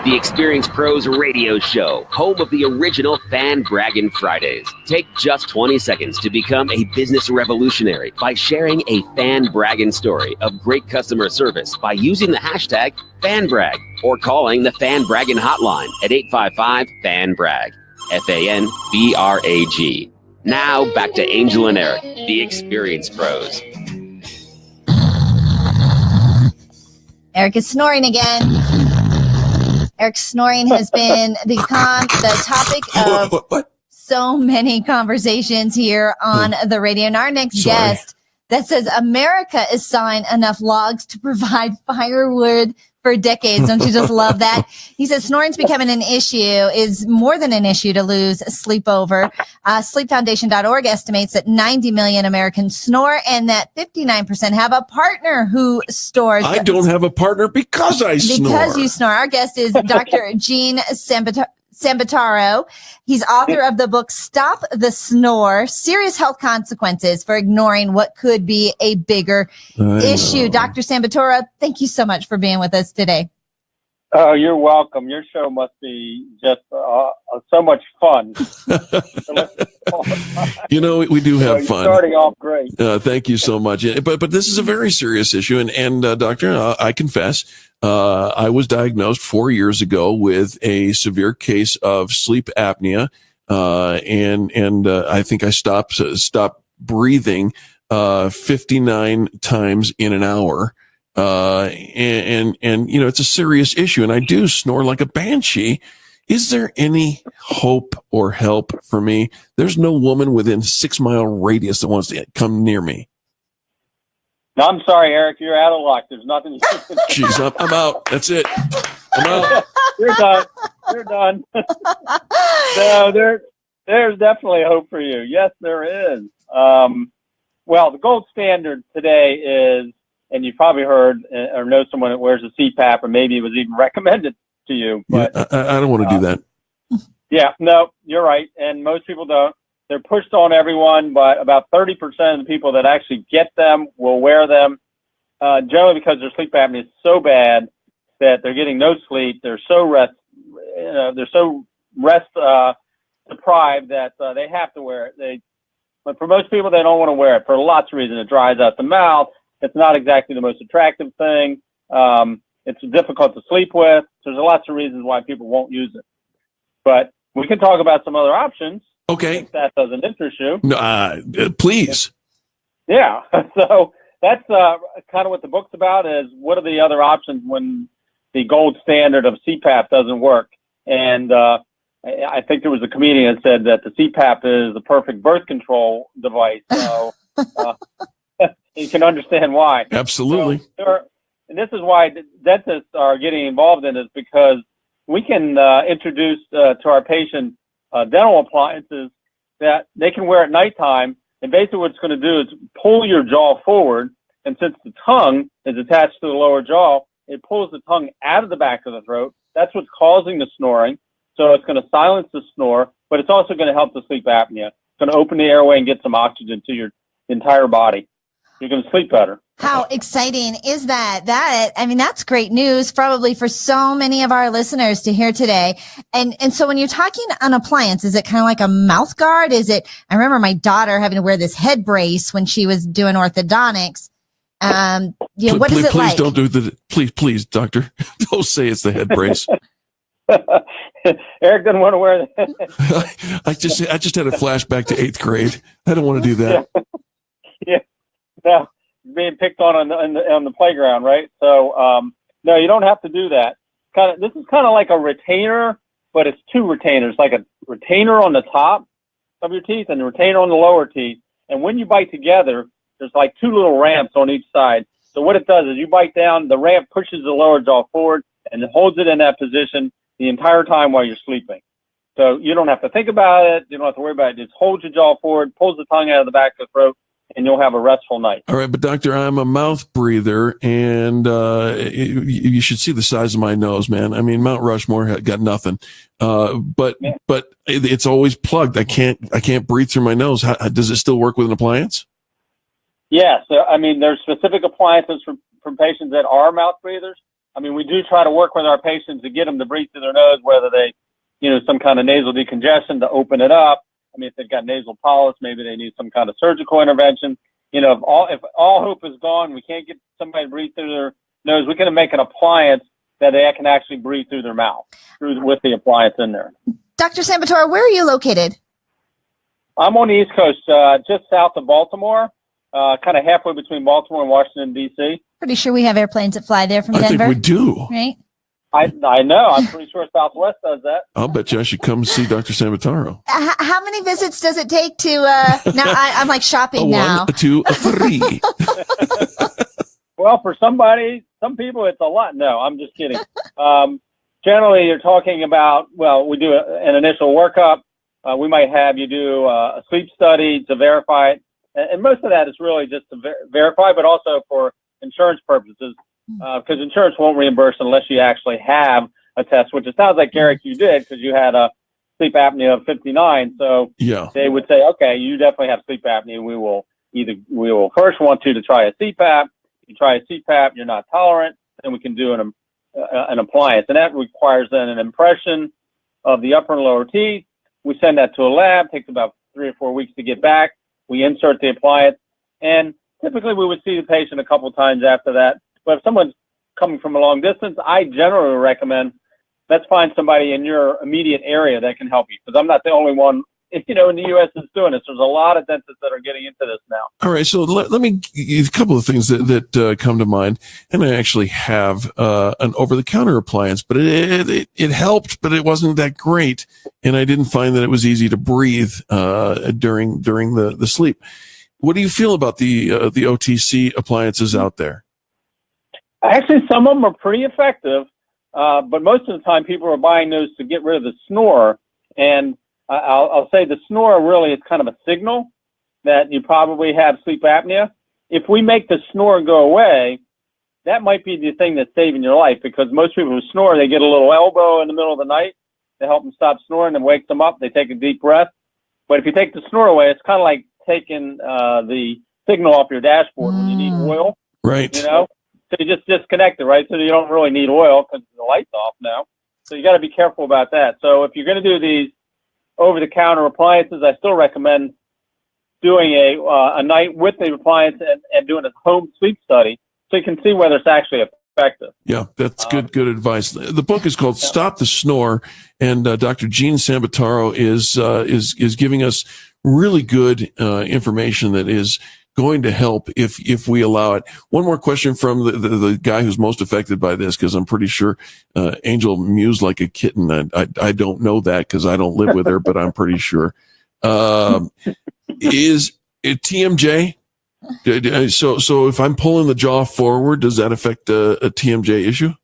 the Experience Pros radio show, home of the original Fan Braggin' Fridays. Take just 20 seconds to become a business revolutionary by sharing a Fan Braggin' story of great customer service by using the hashtag FanBrag or calling the Fan Braggin' hotline at 855-FAN-BRAG, FANBRAG. Now back to Angel and Eric, the Experience Pros. Eric is snoring again. Eric's snoring has been the topic of so many conversations here on the radio. And our next guest that says America is sawing enough logs to provide firewood for decades. Don't you just love that? He says snoring's becoming an issue, is more than an issue to lose sleep over. Sleepfoundation.org estimates that 90 million Americans snore and that 59% have a partner who snores. I don't have a partner because I snore. Because you snore. Our guest is Dr. Gene Sambataro. He's author of the book Stop the Snore, Serious Health Consequences for Ignoring What Could Be a Bigger Issue. Dr. Sambataro, thank you so much for being with us today. Oh, you're welcome. Your show must be just so much fun. You know, we do have fun. Starting off great. Thank you so much. But this is a very serious issue. And Doctor, I confess, I was diagnosed 4 years ago with a severe case of sleep apnea. And I think I stopped breathing 59 times in an hour. And you know, it's a serious issue, and I do snore like a banshee. Is there any hope or help for me? There's no woman within 6 mile radius that wants to come near me. No, I'm sorry, Eric. You're out of luck. There's nothing you can do. Jeez, I'm out. That's it. I'm out. You're done. You're done. No, there's definitely hope for you. Yes, there is. Well, the gold standard today is, and you've probably heard or know someone that wears a CPAP, or maybe it was even recommended to you. But yeah, I don't want to do that. Yeah, no, you're right. And most people don't. They're pushed on everyone, but about 30% of the people that actually get them will wear them, generally because their sleep apnea is so bad that they're getting no sleep. They're so rest deprived that they have to wear it. But for most people, they don't want to wear it for lots of reasons. It dries out the mouth. It's not exactly the most attractive thing. It's difficult to sleep with. So there's lots of reasons why people won't use it. But we can talk about some other options. Okay. If that doesn't interest you. No, please. Yeah. So that's kind of what the book's about, is what are the other options when the gold standard of CPAP doesn't work. And I think there was a comedian that said that the CPAP is the perfect birth control device. So you can understand why. Absolutely. So and this is why dentists are getting involved in this, because we can introduce to our patients dental appliances that they can wear at nighttime. And basically what it's going to do is pull your jaw forward. And since the tongue is attached to the lower jaw, it pulls the tongue out of the back of the throat. That's what's causing the snoring. So it's going to silence the snore, but it's also going to help the sleep apnea. It's going to open the airway and get some oxygen to your entire body. You're going to sleep better. How exciting is that? That's great news probably for so many of our listeners to hear today. And so when you're talking an appliance, is it kind of like a mouth guard? I remember my daughter having to wear this head brace when she was doing orthodontics. What is it like? Please don't do please, doctor, don't say it's the head brace. Eric doesn't want to wear that. I just had a flashback to 8th grade. I don't want to do that. Yeah. No, being picked on the playground, right? So, no, you don't have to do that. This is kind of like a retainer, but it's two retainers, like a retainer on the top of your teeth and a retainer on the lower teeth. And when you bite together, there's like two little ramps on each side. So what it does is you bite down, the ramp pushes the lower jaw forward and it holds it in that position the entire time while you're sleeping. So you don't have to think about it. You don't have to worry about it. Just hold your jaw forward, pulls the tongue out of the back of the throat, and you'll have a restful night. All right, but doctor, I'm a mouth breather, and you should see the size of my nose, man. I mean, Mount Rushmore got nothing, but it's always plugged. I can't breathe through my nose. Does it still work with an appliance? Yeah, so I mean, there's specific appliances for patients that are mouth breathers. I mean, we do try to work with our patients to get them to breathe through their nose, whether they, some kind of nasal decongestion to open it up. I mean, if they've got nasal polyps, maybe they need some kind of surgical intervention. If all hope is gone, we can't get somebody to breathe through their nose, we can make an appliance that they can actually breathe through their mouth with the appliance in there. Dr. Sambutora, where are you located? I'm on the East Coast, just south of Baltimore, kind of halfway between Baltimore and Washington, D.C. Pretty sure we have airplanes that fly there from I Denver. think we do. Right? I know. I'm pretty sure Southwest does that. I'll bet you I should come see Dr. Sambutora. How many visits does it take to, now I'm like shopping now. 1, 2, 3. Well, for some people, it's a lot. No, I'm just kidding. Generally, you're talking about, we do an initial workup. We might have you do a sleep study to verify it. And most of that is really just to verify, but also for insurance purposes, because insurance won't reimburse unless you actually have a test, which it sounds like, Eric, you did, because you had a sleep apnea of 59. So yeah, they would say, okay, you definitely have sleep apnea. We will first want you to try a CPAP. You try a CPAP, you're not tolerant, then we can do an appliance. And that requires then an impression of the upper and lower teeth. We send that to a lab, takes about 3 or 4 weeks to get back. We insert the appliance, and typically we would see the patient a couple times after that. But if someone's coming from a long distance, I generally recommend let's find somebody in your immediate area that can help you, because I'm not the only one, in the U.S. that's doing this. There's a lot of dentists that are getting into this now. All right, so let me give you a couple of things that come to mind, and I actually have an over-the-counter appliance, but it helped, but it wasn't that great, and I didn't find that it was easy to breathe during the sleep. What do you feel about the OTC appliances out there? Actually, some of them are pretty effective, but most of the time people are buying those to get rid of the snore, and I'll say the snore really is kind of a signal that you probably have sleep apnea. If we make the snore go away, that might be the thing that's saving your life, because most people who snore, they get a little elbow in the middle of the night to help them stop snoring and wake them up. They take a deep breath. But if you take the snore away, it's kind of like taking the signal off your dashboard when you need oil. Right. So you just disconnect it, right? So you don't really need oil because the light's off now. So you got to be careful about that. So if you're going to do these over-the-counter appliances, I still recommend doing a night with the appliance and doing a home sleep study so you can see whether it's actually effective. Yeah, that's good advice. The book is called Stop the Snore, and Dr. Gene Sambutora is giving us really good information that is going to help if we allow it. One more question from the guy who's most affected by this, because I'm pretty sure Angel mews like a kitten. I don't know that because I don't live with her, but I'm pretty sure. Is it TMJ? So if I'm pulling the jaw forward, does that affect a TMJ issue?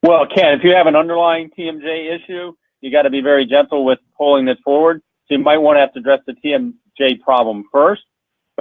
Well, it can. If you have an underlying TMJ issue, you got to be very gentle with pulling it forward. So you might want to have to address the TMJ problem first.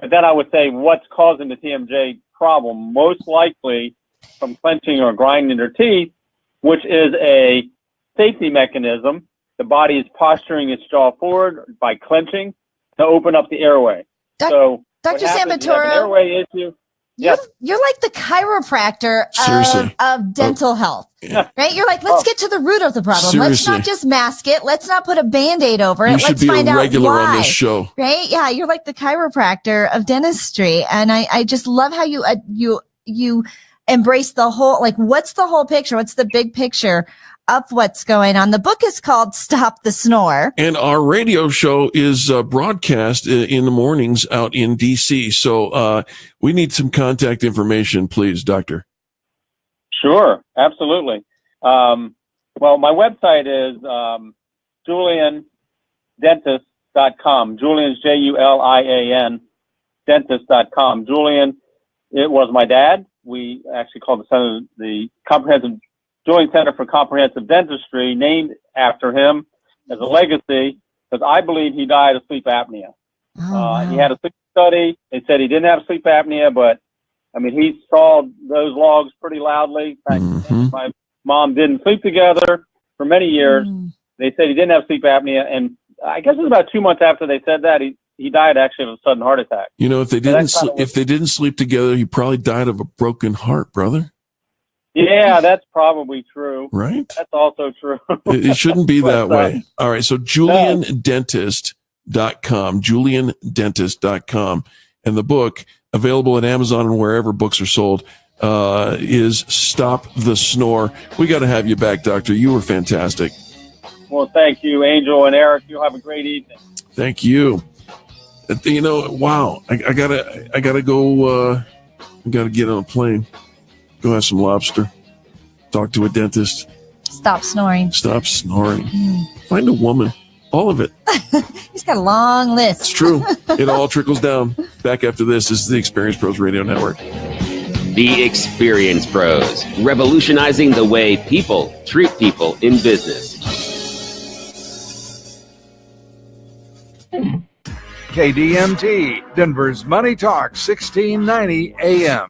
But then I would say what's causing the TMJ problem, most likely from clenching or grinding their teeth, which is a safety mechanism. The body is posturing its jaw forward by clenching to open up the airway. So Dr. Sambutora, airway issue. You're like the chiropractor of dental health, Yeah. right? You're like, let's get to the root of the problem. Seriously. Let's not just mask it. Let's not put a Band-Aid over it. You should Let's be find a out regular why. on this show. Right? Yeah, you're like the chiropractor of dentistry. And I just love how you embrace the whole, like, what's the whole picture? What's the big picture of what's going on? The book is called Stop the Snore. And our radio show is broadcast in the mornings out in DC. So we need some contact information, please, Doctor. Sure, absolutely. Well, my website is juliandentist.com. Julian's Julian, dentist.com. Julian, it was my dad. We actually called the center the Comprehensive Julian Center for Comprehensive Dentistry, named after him as a legacy, because I believe he died of sleep apnea. Wow. He had a sleep study. They said he didn't have sleep apnea, but I mean, he saw those logs pretty loudly. In fact, my mom didn't sleep together for many years. They said he didn't have sleep apnea, and I guess it was about 2 months after they said that he died actually of a sudden heart attack. You know, if they didn't sleep together, he probably died of a broken heart, brother. Yeah, that's probably true. Right? That's also true. It shouldn't be that But, way. All right. So JulianDentist.com, JulianDentist.com. And the book, available at Amazon and wherever books are sold, is Stop the Snore. We got to have you back, Doctor. You were fantastic. Well, thank you, Angel and Eric. You have a great evening. Thank you. You know, wow. I gotta go. I gotta get on a plane. Go have some lobster. Talk to a dentist. Stop snoring. Stop snoring. Find a woman. All of it. He's got a long list. It's true. It all trickles down. Back after this is the Experience Pros Radio Network. The Experience Pros, revolutionizing the way people treat people in business. KDMT, Denver's Money Talk, 1690 AM.